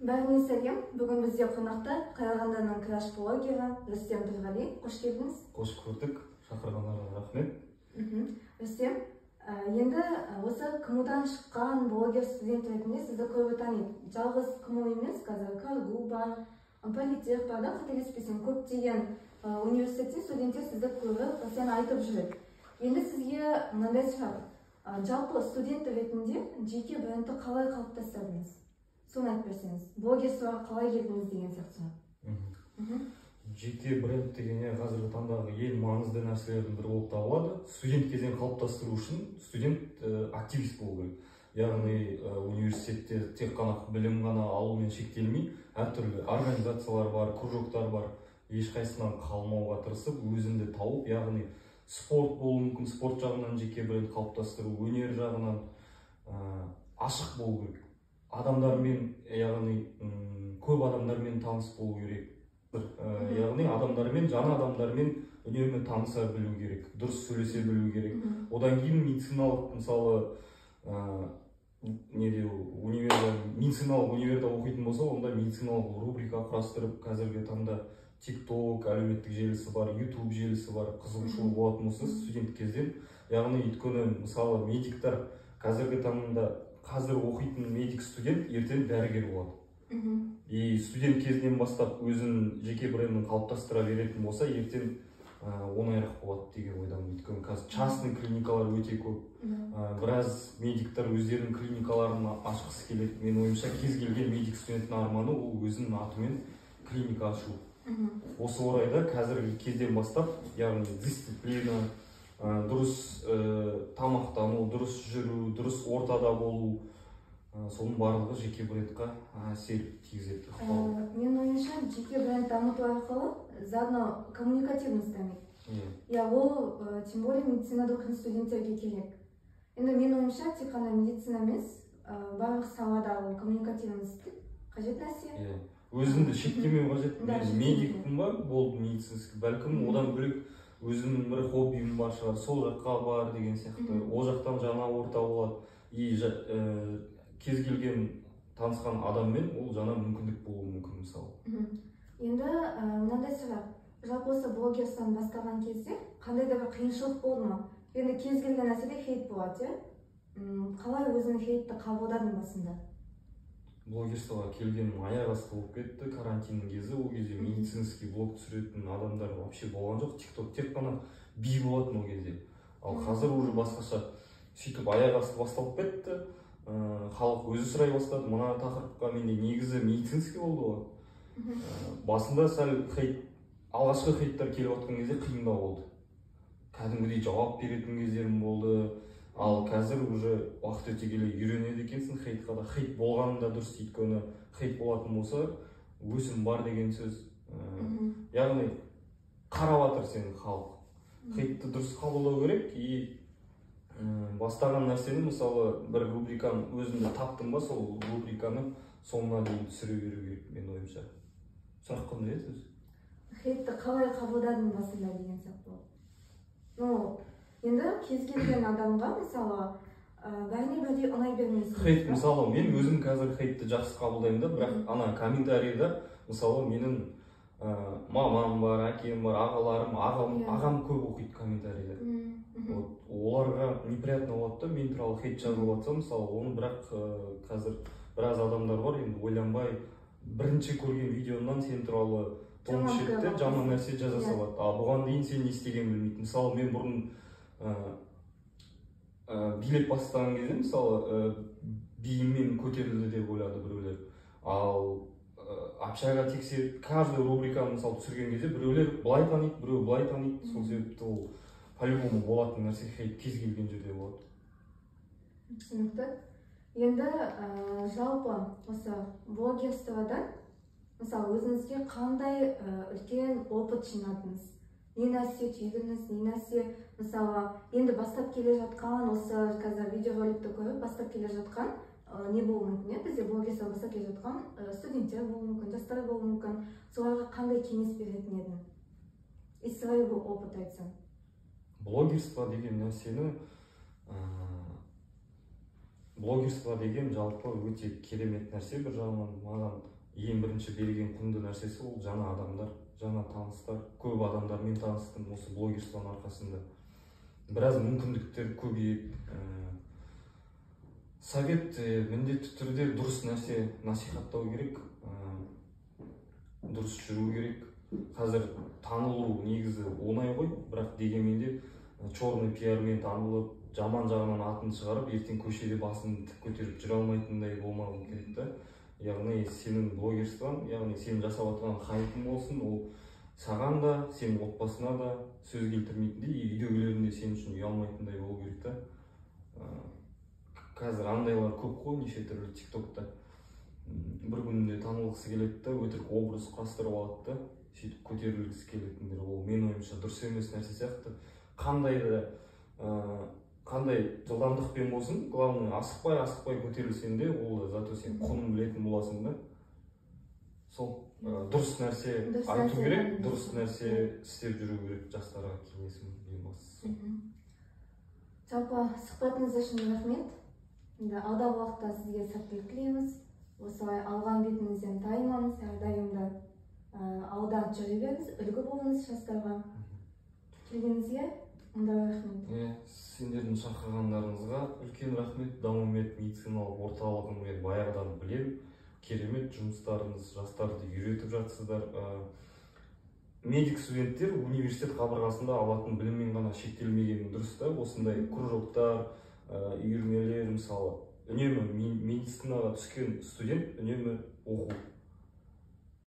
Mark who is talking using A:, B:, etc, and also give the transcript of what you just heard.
A: Бәріне сәлем. Бүгін бізде қонақта Қарағандының краш блогері Рүстем Тұрғали. Қош келдіңіз.
B: Қош көрдік. Шақырғандарыңызға рахмет.
A: Рүстем, енді осы КМУ-дан шыққан блогер студент ретінде сізді көбі таниды. Жалғыз КМУ емес, қазір КГУ бар, политех бар, қателеспесем, көптеген университеттен студенттер сізді көріп, сені айтып жүреді. Енді сізге мынандай сұрақ. Жалпы студент ретінде жеке брендті қалай қалыптастырдыңыз? Соны айтып берсеңіз, блогерствоға қалай келдіңіз деген сияқты.
B: Жеке бренд дегенде қазіргі таңдағы ең маңызды нәрселердің бірі болып табылады. Студент кезден қалыптастыру үшін студент активист болу керек. Яғни университетте тек қана білім ғана алумен шектелмей, әртүрлі организациялар бар, кружоктар бар. Ешқайсынан қалмауға тырысып, өзіңді тауып, яғни спорт болуы мүмкін, спорт жағынан жеке бренд қалыптастыру, өнер жағынан ашық болу керек. Адамдармен, яғни көп адамдармен таныс болу керек. Яғни адамдармен, жаңа адамдармен үнемі таныса білу керек, дұрыс сөйлесе білу керек. Одан кейін медициналық, мысалы, медициналық универде оқитын болса, онда медициналық рубрика құрастырып, қазіргі таңда TikTok, әлеуметтік желісі бар, YouTube желісі бар, қызығушылық болатын болса студент кезден. Яғни өйткені, мысалы, медиктер қазіргі таңда қазір оқитын медик студент ертең дәрігер болады. И студент кезінен бастап өзін жеке брендін қалыптастыра беретін болса, ертең оңайырақ болады деген ойдамын. Өйткені қазір частный клиникалар өте көп. Біраз медиктер өздерінің клиникаларын ашқысы келеді. Мен ойымша кез келген медик студенттің арманы ол өзінің атымен клиника ашу. Осы орайда қазіргі кезден бастап, яғни дисциплина, дұрыс тамақтану, дұрыс жүру, дұрыс ортада болу, соның барлығы жеке брендқа әсер тигізеді.
A: Мен ойымша жеке бренд дамыту арқылы заодно коммуникативность дамиды. Ол тем более медицинада оқитын студенттерге керек. Енді мен ойымша тек қана медицина емес, барлық салада ол коммуникативность қажет нәрсе.
B: Өзіңді шектемеу қажет. Мен медикпін ба, болды медицинский, бәлкім одан бөлек өзімнің бір хоббиім бар шығар, сол жаққа бар деген сияқты. Ол жақтан жаңа орта болады. И кез келген танысқан адаммен ол жаңа мүмкіндік болуы мүмкін, мысалы.
A: Енді мынандай сұрақ. Жалпы осы блогерствоны бастаған кезде қандай да бір қиыншылық болды ма? Енді кез келген нәрседе хейт болады, қалай өзің хейтті қабылдадың басында?
B: Блогерствоға келгенім аяқ асты болып кетті, карантиннің кезі. Ол кезде медицинский блог түсіретін адамдар вообще болған жоқ. TikTok тек қана би болатын ол кезде. Ал қазір уже басқаша. Сөйтіп аяқ асты басталып кетті. Халық өзі сұрай бастады. Мына тақырыпқа менде негізі медицинский болды ғой. Басында сәл хейт, алғашқы хейттер келіп отқан кезде қиындау болды. Кәдімгідей жауап беретін кездерім болды. Ал қазір уже уақыт өте келе үйренеді екенсің хейтқа да. Хейт болғаны да дұрыс, өйткені хейт болатын болса, өсім бар деген сөз. Яғни қарап жатыр сені халық. Хейтті дұрыс қабылдау керек. И бастаған нәрсені, мысалы, бір рубриканы өзімді таптым ба, сол рубриканы соңына дейін түсіре беру керек, мен ойымша. Сұрақ қандай еді өзі?
A: Хейтті қалай қабылдадың басында деген сияқты. Енді кез келген адамға, мысалы, бәріне бірдей ұнай бермейсің.
B: Хейт, мысалы, мен өзім қазір хейтті жақсы қабылдаймын да, бірақ ана комментарийда, мысалы, менің мамам бар, әкем бар, ағаларым, ағам көп оқиды комментарийда. Оларға неприятно болады да, мен туралы хейт жазылып жатса, мысалы, оны бірақ қазір біраз адамдар бар, енді ойланбай, бірінші көрген видеоңнан сен туралы томшетті, жаман нәрсе жаза салады. Ал бұған дейін сен не істегенін білмейді. Мысалы, мен бұрын билет бастаған кезде, мысалы, биіммен көтерілді деп ойлады біреулер. Ал общага тексеріп, каждый рубриканы мысалы түсірген кезде біреулер былай таниды, біреу былай таниды. Сол себепті ол по-любому болатын нәрсе хейт кез келген жерде болады.
A: Түсінікті. Енді жалпы осы блогерстводан, мысалы, өзіңізге қандай үлкен опыт жинадыңыз? Не нәрсе түйдіңіз, не нәрсе, мысалы, енді бастап келе жатқан, осы қазір видеороликті көріп, бастап келе жатқан не болуы мүмкін? Бізде блогерство бастап келе жатқан студенттер болуы мүмкін, жастар болуы мүмкін. Соларға қандай кеңес беретін едің? Из своего опыта айтсам.
B: Блогерство деген нәрсені блогерство деген жалпы өте керемет нәрсе. Bir жағынан маған ең бірінші берген құнды нәрсесі ол жаңа адамдар, жаңа таныстар. Көп адамдармен таныстым осы блогерствоның арқасында. Біраз мүмкіндіктер көбейіп, совет міндетті түрде дұрыс нәрсе насихаттау керек, дұрыс жүру керек. Қазір танылу негізі оңай ғой, бірақ дегенмен де черный пиармен танылып, жаман жағынан атын шығарып, ертең көшеде басын тік көтеріп жүре алмайтындай болмау керек та. Яғни сенің блогерствоң, яғни сен жасап жатқан хайпың болсын, ол саған да, сенің отбасына да сөз келтірмейтіндей, үйдегілерің де сен үшін ұялмайтындай болу керек та. Қазір андайлар көп қой, неше түрлі тиктокта. Бір күнде танылғысы келеді да, өтірік образ құрастырып алады да, сөйтіп көтерілгісі келетіндер. Ол мен ойымша дұрыс емес нәрсе сияқты. Қандай жылдамдықпен болсын, главное асықпай көтерілсең де, ол зато сен құнын білетін боласың да. Сол дұрыс нәрсе айту керек, дұрыс нәрсе істеп жүру керек, жастарға кеңесім ең бастысы.
A: Жалпы сұхбатыңыз үшін рахмет. Алдағы уақытта сізге сәттілік тілейміз. Осылай алған бетіңізден таймаңыз, әрдайым да алда жүре беріңіз, үлгі болыңыз жастарға. Келгеніңізге мындай рахмет.
B: Сендердің шақырғандарыңызға үлкен рахмет. Даму-мед медициналық орталығын мен баяғыдан білемін. Керемет жұмыстарыңыз, жастарды үйретіп жатсыздар. Медик студенттер университет қабырғасында алатын біліммен ғана шектелмегені дұрыс та. Осындай кружоктар, үйірмелер, мысалы, үнемі медицинаға түскен студент үнемі оқу.